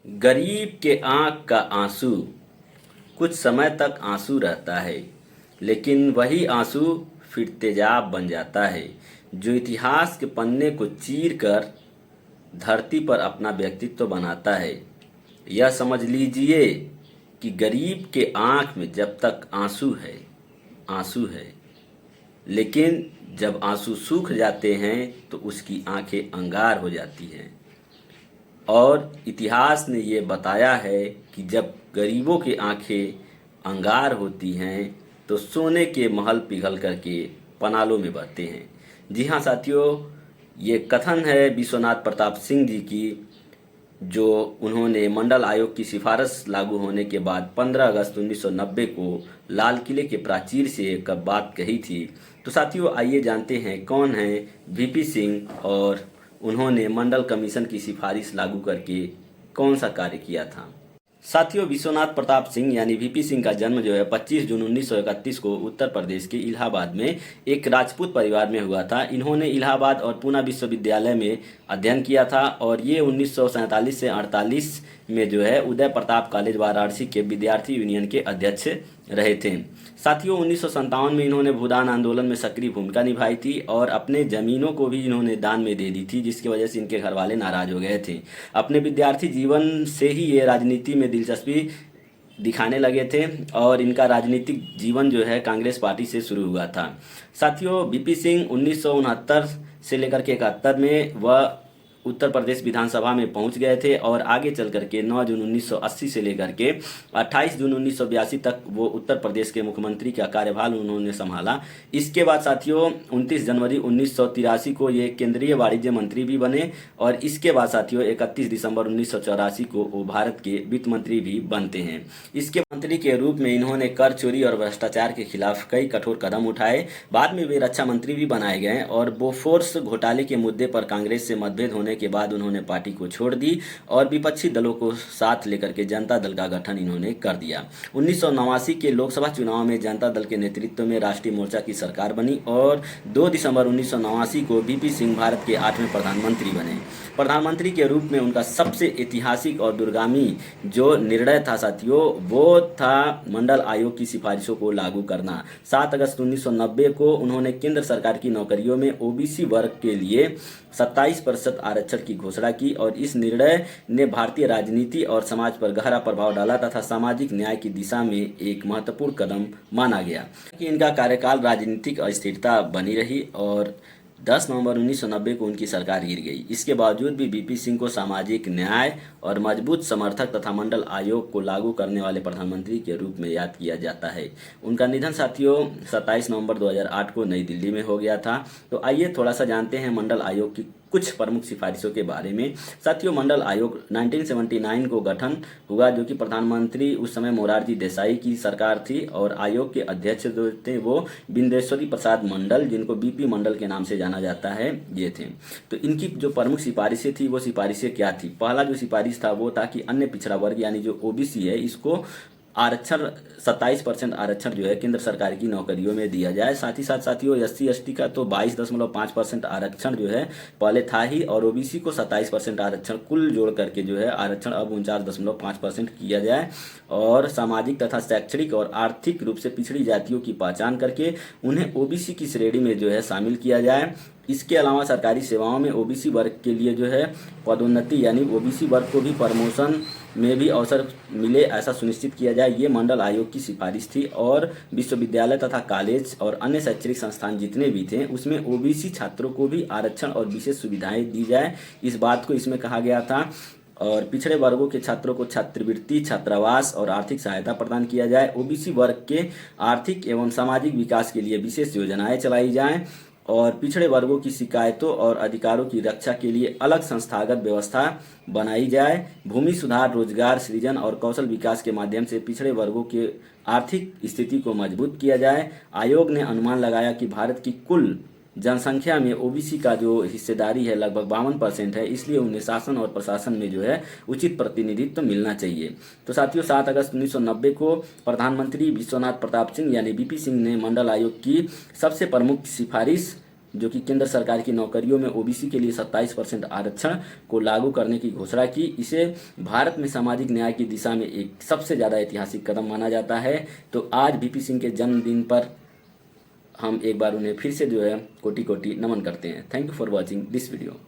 गरीब के आंख का आंसू कुछ समय तक आंसू रहता है, लेकिन वही आंसू फिर तेजाब बन जाता है, जो इतिहास के पन्ने को चीर कर धरती पर अपना व्यक्तित्व बनाता है। यह समझ लीजिए कि गरीब के आंख में जब तक आंसू है, आंसू है, लेकिन जब आंसू सूख जाते हैं तो उसकी आंखें अंगार हो जाती हैं। और इतिहास ने ये बताया है कि जब गरीबों की आंखें अंगार होती हैं तो सोने के महल पिघल करके पनालों में बहते हैं। जी हाँ साथियों, ये कथन है विश्वनाथ प्रताप सिंह जी की, जो उन्होंने मंडल आयोग की सिफारिश लागू होने के बाद 15 अगस्त 1990 को लाल किले के प्राचीर से एक बात कही थी। तो साथियों, आइए जानते हैं कौन है वीपी सिंह और उन्होंने मंडल कमीशन की सिफारिश लागू करके कौन सा कार्य किया था। साथियों, विश्वनाथ प्रताप सिंह यानी वीपी सिंह का जन्म जो है 25 जून 1931 को उत्तर प्रदेश के इलाहाबाद में एक राजपूत परिवार में हुआ था। इन्होंने इलाहाबाद और पूना विश्वविद्यालय में अध्ययन किया था और ये 1947 से 48 में जो है उदय प्रताप कॉलेज वाराणसी के विद्यार्थी यूनियन के अध्यक्ष रहे थे। साथियों, 1957 में इन्होंने भूदान आंदोलन में सक्रिय भूमिका निभाई थी और अपने जमीनों को भी इन्होंने दान में दे दी थी, जिसकी वजह से इनके घर वाले नाराज हो गए थे। अपने विद्यार्थी जीवन से ही ये राजनीति में दिलचस्पी दिखाने लगे थे और इनका राजनीतिक जीवन जो है कांग्रेस पार्टी से शुरू हुआ था। साथियों, वीपी सिंह 1969 से लेकर के 71 में वह उत्तर प्रदेश विधानसभा में पहुंच गए थे और आगे चल करके 9 जून 1980 से लेकर के 28 जून 1982 तक वो उत्तर प्रदेश के मुख्यमंत्री का कार्यभार उन्होंने संभाला। इसके बाद साथियों 29 जनवरी 1983 को ये केंद्रीय वाणिज्य मंत्री भी बने और इसके बाद साथियों 31 दिसंबर 1984 को वो भारत के वित्त मंत्री भी बनते हैं। इसके मंत्री के रूप में इन्होंने कर चोरी और भ्रष्टाचार के खिलाफ कई कठोर कदम उठाए। बाद में वे रक्षा मंत्री भी बनाए गए और बोफोर्स घोटाले के मुद्दे पर कांग्रेस से मतभेद होने के बाद उन्होंने पार्टी को छोड़ दी और विपक्षी दलों को साथ लेकर के जनता दल का गठन इन्होंने कर दिया। 1989 के लोकसभा चुनाव में जनता दल के नेतृत्व में राष्ट्रीय मोर्चा की सरकार बनी और 2 दिसंबर 1989 को वीपी सिंह भारत के 8वें प्रधानमंत्री बने। प्रधानमंत्री के रूप में उनका सबसे ऐतिहासिक और दूरगामी जो निर्णय था साथियों, वो था मंडल आयोग की सिफारिशों को लागू करना। 7 अगस्त 1990 को उन्होंने केंद्र सरकार की नौकरियों में ओबीसी वर्ग के लिए 27% आरक्षण की घोषणा की और इस निर्णय ने भारतीय राजनीति और समाज पर गहरा प्रभाव डाला तथा सामाजिक न्याय की दिशा में एक महत्वपूर्ण कदम माना गया। कि इनका कार्यकाल राजनीतिक अस्थिरता बनी रही और 10 नवंबर 1990 को उनकी सरकार गिर गई। इसके बावजूद भी वीपी सिंह को सामाजिक न्याय और मजबूत समर्थक तथा मंडल आयोग को लागू करने वाले प्रधानमंत्री के रूप में याद किया जाता है। उनका निधन साथियों 27 नवंबर 2008 को नई दिल्ली में हो गया था। तो आइए थोड़ा सा जानते हैं मंडल आयोग की कुछ प्रमुख सिफारिशों के बारे में। साथियों, मंडल आयोग 1979 को गठन हुआ, जो कि प्रधानमंत्री उस समय मोरारजी देसाई की सरकार थी और आयोग के अध्यक्ष जो थे वो बिंदेश्वरी प्रसाद मंडल, जिनको बीपी मंडल के नाम से जाना जाता है, ये थे। तो इनकी जो प्रमुख सिफारिशें थी वो सिफारिशें क्या थी। पहला जो सिफारिश था वो था कि अन्य पिछड़ा वर्ग यानी जो ओबीसी है इसको आरक्षण 27% आरक्षण जो है केंद्र सरकार की नौकरियों में दिया जाए। साथ ही साथ साथियों एससी एसटी का तो 22.5% आरक्षण जो है पहले था ही और ओबीसी को 27% आरक्षण कुल जोड़ करके जो है आरक्षण अब 49.5% किया जाए और सामाजिक तथा शैक्षणिक और आर्थिक रूप से पिछड़ी जातियों की पहचान करके उन्हें ओबीसी की श्रेणी में जो है शामिल किया जाए। इसके अलावा सरकारी सेवाओं में ओबीसी वर्ग के लिए जो है पदोन्नति यानी ओबीसी वर्ग को भी प्रमोशन में भी अवसर मिले, ऐसा सुनिश्चित किया जाए। ये मंडल आयोग की सिफारिश थी और विश्वविद्यालय तथा कॉलेज और अन्य शैक्षणिक संस्थान जितने भी थे उसमें ओबीसी छात्रों को भी आरक्षण और विशेष सुविधाएं दी जाए, इस बात को इसमें कहा गया था। और पिछड़े वर्गों के छात्रों को छात्रवृत्ति, छात्रावास और आर्थिक सहायता प्रदान किया जाए। ओबीसी वर्ग के आर्थिक एवं सामाजिक विकास के लिए विशेष योजनाएं चलाई जाएं और पिछड़े वर्गों की शिकायतों और अधिकारों की रक्षा के लिए अलग संस्थागत व्यवस्था बनाई जाए। भूमि सुधार, रोजगार सृजन और कौशल विकास के माध्यम से पिछड़े वर्गों की आर्थिक स्थिति को मजबूत किया जाए। आयोग ने अनुमान लगाया कि भारत की कुल जनसंख्या में ओबीसी का जो हिस्सेदारी है लगभग 52% है, इसलिए उन्हें शासन और प्रशासन में जो है उचित प्रतिनिधित्व मिलना चाहिए। तो साथियों 7 अगस्त 1990 को प्रधानमंत्री विश्वनाथ प्रताप सिंह यानी वीपी सिंह ने मंडल आयोग की सबसे प्रमुख सिफारिश जो कि केंद्र सरकार की नौकरियों में ओबीसी के लिए 27% आरक्षण को लागू करने की घोषणा की। इसे भारत में सामाजिक न्याय की दिशा में एक सबसे ज़्यादा ऐतिहासिक कदम माना जाता है। तो आज वीपी सिंह के जन्मदिन पर हम एक बार उन्हें फिर से जो है कोटि कोटि नमन करते हैं। Thank you for watching this video.